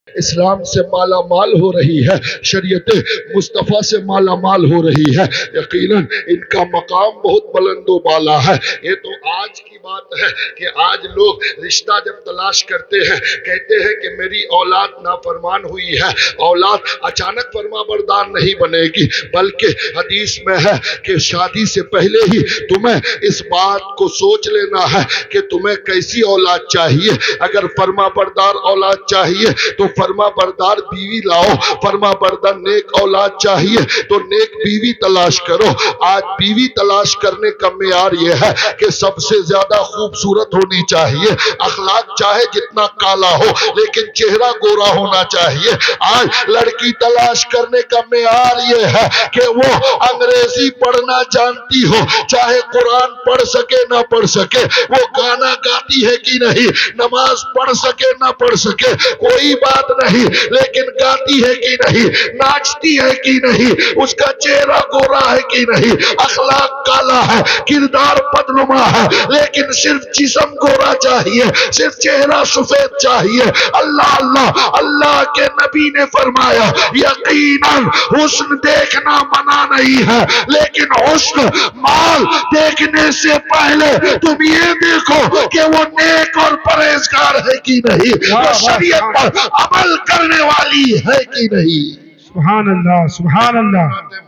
اسلام سے مالا مال ہو رہی ہے، شریعت مصطفیٰ سے مالا مال ہو رہی ہے، یقیناً ان کا مقام بہت بلند و بالا ہے۔ یہ تو آج کی بات ہے کہ آج لوگ رشتہ جب تلاش کرتے ہیں کہتے ہیں کہ میری اولاد نافرمان ہوئی ہے، اولاد اچانک فرما بردار نہیں بنے گی، بلکہ حدیث میں ہے کہ شادی سے پہلے ہی تمہیں اس بات کو سوچ لینا ہے کہ تمہیں کیسی اولاد چاہیے۔ اگر فرما بردار اولاد چاہیے تو فرما بردار بیوی لاؤ، فرما بردار نیک اولاد چاہیے تو نیک بیوی تلاش کرو۔ آج بیوی تلاش کرنے کا معیار یہ ہے کہ سب سے زیادہ خوبصورت ہونی چاہیے، اخلاق چاہے جتنا کالا ہو لیکن چہرہ گورا ہونا چاہیے۔ آج لڑکی تلاش کرنے کا معیار یہ ہے کہ وہ انگریزی پڑھنا جانتی ہو، چاہے قرآن پڑھ سکے نہ پڑھ سکے، وہ گانا گاتی ہے کہ نہیں، نماز پڑھ سکے نہ پڑھ سکے کوئی بات نہیں، لیکن گاتی ہے کہ نہیں، ناچتی ہے کہ نہیں، اس کا چہرہ گورا ہے کہ نہیں، اخلاق کالا ہے، کردار بدنما ہے، لیکن صرف جسم گورا چاہیے، صرف چہرہ سفید چاہیے۔ اللہ اللہ اللہ کے نبی نے فرمایا یقیناً حسن دیکھنا منع نہیں ہے، لیکن حسن مال دیکھنے سے پہلے تم یہ دیکھو کہ وہ نیک اور پرہیزگار ہے کہ نہیں، وہ شریعت پر عمل کرنے والی ہے کہ نہیں۔ سبحان اللہ سبحان اللہ۔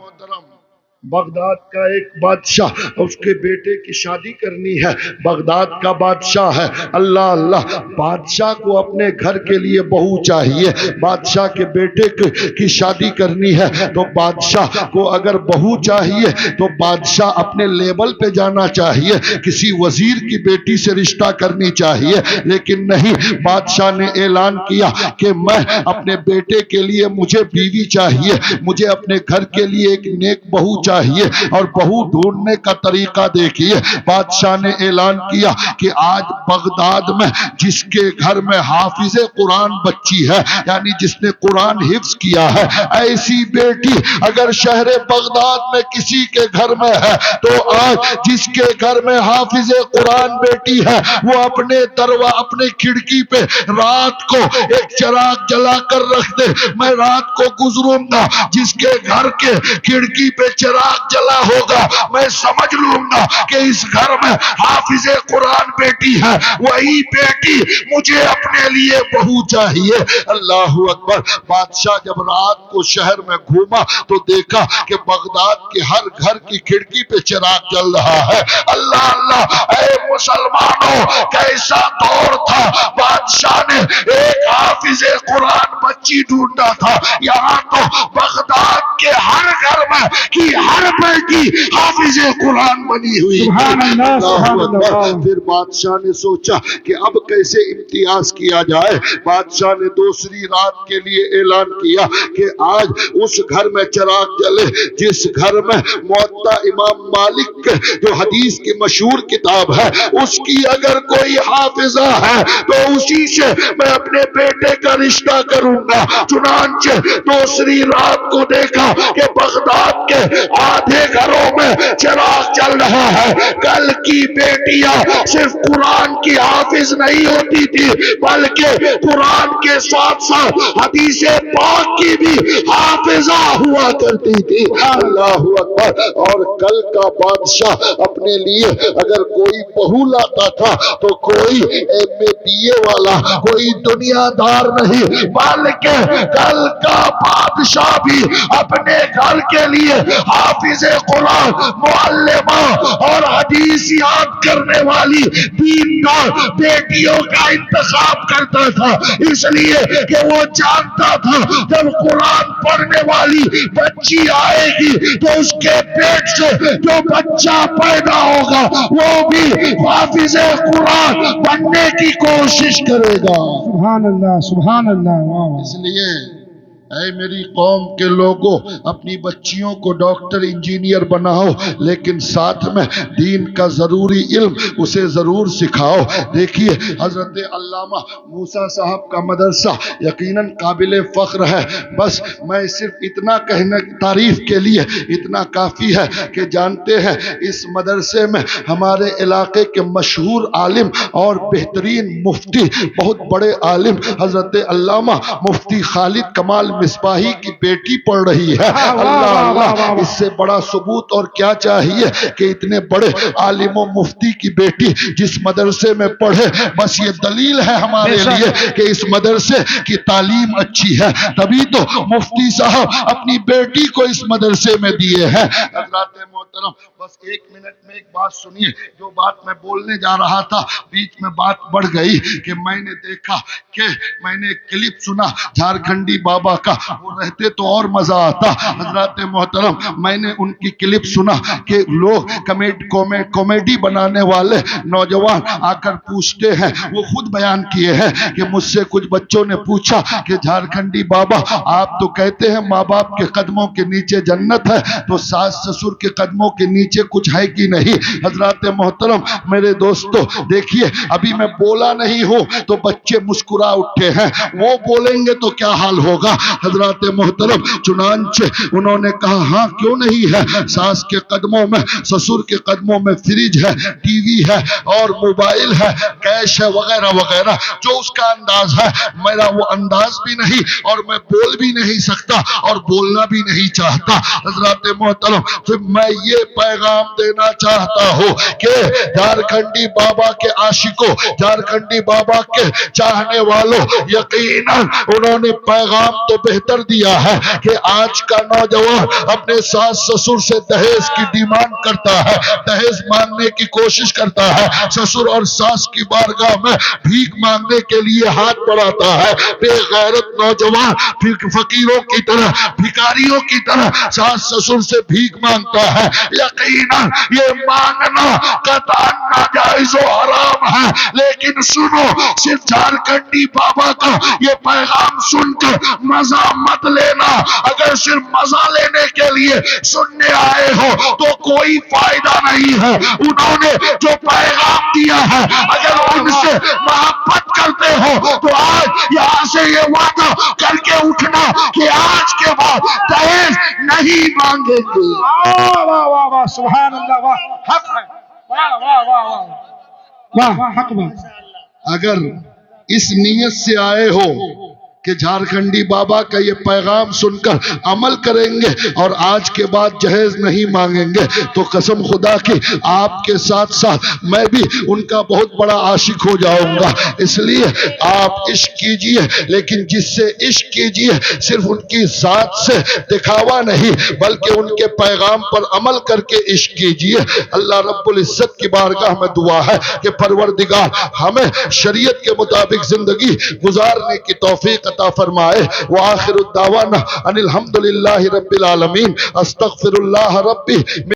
بغداد کا ایک بادشاہ، اس کے بیٹے کی شادی کرنی ہے، بغداد کا بادشاہ ہے، اللہ اللہ، بادشاہ کو اپنے گھر کے لیے بہو چاہیے، بادشاہ کے بیٹے کی شادی کرنی ہے تو بادشاہ کو اگر بہو چاہیے تو بادشاہ اپنے لیبل پہ جانا چاہیے، کسی وزیر کی بیٹی سے رشتہ کرنی چاہیے، لیکن نہیں، بادشاہ نے اعلان کیا کہ میں اپنے بیٹے کے لیے مجھے بیوی چاہیے، مجھے اپنے گھر کے لیے ایک نیک بہو چاہیے، اور بہو ڈھونڈنے کا طریقہ دیکھیے۔ بادشاہ نے اعلان کیا کہ آج بغداد میں جس کے گھر میں حافظ قرآن بچی ہے، یعنی جس نے قرآن حفظ کیا ہے، ایسی بیٹی اگر شہر بغداد میں کسی کے گھر میں ہے تو آج جس کے گھر میں حافظ قرآن بیٹی ہے وہ اپنے کھڑکی پہ رات کو ایک چراغ جلا کر رکھ دے، میں رات کو گزروں گا، جس کے گھر کے کھڑکی پہ چراغ جلا ہوگا میں سمجھ لوں گا کہ اس گھر میں حافظ قرآن بیٹی ہے، وہی بیٹی مجھے اپنے لیے بہو چاہیے۔ اللہ اکبر۔ بادشاہ جب رات کو شہر میں گھوما تو دیکھا کہ بغداد کے ہر گھر کی کھڑکی پہ چراغ جل رہا ہے۔ اللہ اللہ، اے مسلمانوں، کیسا دور تھا، بادشاہ نے ایک حافظ قرآن بچی ڈھونڈا تھا، یہاں تو بغداد کے ہر گھر میں کی ہر بیٹی حافظ قرآن بنی ہوئی تھی۔ سبحان اللہ سبحان اللہ۔ پھر بادشاہ نے سوچا کہ اب کیسے امتیاز کیا جائے، بادشاہ نے دوسری رات کے لیے اعلان کیا کہ آج اس گھر میں چراغ جلے جس گھر میں موطا امام مالک جو حدیث کی مشہور کتاب ہے اس کی اگر کوئی حافظہ ہے تو اسی سے میں اپنے بیٹے کا رشتہ کروں گا۔ چنانچہ دوسری رات کو دیکھا کہ بغداد کے آدھے گھروں میں چراغ جل رہا ہے۔ کل کی بیٹیاں صرف قرآن کی حافظ نہیں ہوتی تھی بلکہ قرآن کے ساتھ ساتھ حدیث پاک کی بھی حافظہ ہوا کرتی تھی۔ اللہ اکبر۔ اور کل کا بادشاہ اپنے لیے اگر کوئی بہو لاتا تھا تو کوئی MA والا، کوئی دنیا دار نہیں، بلکہ کل کا بادشاہ بھی اپنے گھر کے لیے حافظ قرآن، معلمہ اور حدیث یاد کرنے والی دیندار بیٹیوں کا انتخاب کرتا تھا، اس لیے کہ وہ جانتا تھا جب قرآن پڑھنے والی بچی آئے گی تو اس کے پیٹ سے جو بچہ پیدا ہوگا وہ بھی حافظ قرآن بننے کی کوشش کرے گا۔ سبحان اللہ سبحان اللہ۔ اس لیے اے میری قوم کے لوگوں، اپنی بچیوں کو ڈاکٹر انجینئر بناؤ، لیکن ساتھ میں دین کا ضروری علم اسے ضرور سکھاؤ۔ دیکھیے حضرت علامہ موسیٰ صاحب کا مدرسہ یقیناً قابل فخر ہے۔ بس میں صرف اتنا کہنے تعریف کے لیے اتنا کافی ہے کہ جانتے ہیں اس مدرسے میں ہمارے علاقے کے مشہور عالم اور بہترین مفتی، بہت بڑے عالم حضرت علامہ مفتی خالد کمال مصباحی کی بیٹی پڑھ رہی ہے۔ اللہ اللہ، اس سے بڑا ثبوت اور کیا چاہیے کہ اتنے بڑے عالم و مفتی کی بیٹی جس مدرسے میں پڑھے۔ بس یہ دلیل ہے ہمارے لیے کہ اس مدرسے کی تعلیم اچھی ہے، تبھی تو مفتی صاحب اپنی بیٹی کو اس مدرسے میں دیے ہیں۔ حضرات محترم، بس ایک منٹ میں ایک بات سنیے، جو بات میں بولنے جا رہا تھا بیچ میں بات بڑھ گئی کہ میں نے دیکھا کہ میں نے ایک کلپ سنا جھارکھنڈی بابا کا، وہ رہتے تو اور مزہ آتا۔ حضرات محترم، میں نے ان کی کلپ سنا کہ لوگ کامیڈی بنانے والے نوجوان آ کر پوچھتے ہیں، وہ خود بیان کیے ہیں کہ مجھ سے کچھ بچوں نے پوچھا کہ جھارکھنڈی بابا آپ تو کہتے ہیں ماں باپ کے قدموں کے نیچے جنت ہے، تو ساس سسر کے قدموں کے نیچے کچھ ہے کہ نہیں؟ حضرات محترم میرے دوستو، دیکھیے ابھی میں بولا نہیں ہوں تو بچے مسکرا اٹھے ہیں، وہ بولیں گے تو کیا حال ہوگا؟ حضرات محترم چنانچہ انہوں نے کہا ہاں کیوں نہیں ہے، ساس کے قدموں میں سسر کے قدموں میں فریج ہے، ٹی وی ہے اور موبائل ہے، کیش ہے وغیرہ وغیرہ، جو اس کا انداز ہے۔ میرا وہ انداز بھی نہیں اور میں بول بھی نہیں سکتا اور بولنا بھی نہیں چاہتا۔ حضرات محترم پھر میں یہ پیغام دینا چاہتا ہوں کہ جھارکھنڈی بابا کے عاشقوں، جھارکھنڈی بابا کے چاہنے والوں، یقیناً انہوں نے پیغام تو بہتر دیا ہے کہ آج کا نوجوان اپنے ساس سسر سے دہیز کی ڈیمانڈ کرتا ہے، دہیز مانگنے کی کوشش کرتا ہے، سسر اور ساس کی بارگاہ میں بھیک مانگنے کے لیے ہاتھ بڑھاتا ہے۔ بے غیرت نوجوان فقیروں کی طرح، بھکاریوں کی طرح ساس سسر سے بھیک مانگتا ہے۔ یقیناً یہ مانگنا قطعاً ناجائز و حرام ہے، لیکن سنو، صرف جھارکھنڈی بابا کا یہ پیغام سن کر مزہ مت لینا۔ اگر صرف مزہ لینے کے لیے سننے آئے ہو تو کوئی فائدہ نہیں ہے۔ انہوں نے جو پیغام دیا ہے، اگر ان سے محبت کرتے ہو تو آج یہاں سے یہ وعدہ کر کے اٹھنا کہ آج کے بعد دہیز نہیں مانگیں گے۔ واہ واہ واہ واہ، سبحان اللہ، واہ حق ہے، واہ واہ واہ واہ واہ حق بات۔ اگر اس نیت سے آئے ہو کہ جھارکھنڈی بابا کا یہ پیغام سن کر عمل کریں گے اور آج کے بعد جہیز نہیں مانگیں گے، تو قسم خدا کی آپ کے ساتھ ساتھ میں بھی ان کا بہت بڑا عاشق ہو جاؤں گا۔ اس لیے آپ عشق کیجئے، لیکن جس سے عشق کیجئے صرف ان کی ذات سے دکھاوا نہیں بلکہ ان کے پیغام پر عمل کر کے عشق کیجئے۔ اللہ رب العزت کی بارگاہ میں دعا ہے کہ پروردگار ہمیں شریعت کے مطابق زندگی گزارنے کی توفیق عطا فرمائے۔ وآخر الدعوانا ان الحمدللہ رب العالمین۔ استغفر اللہ ربی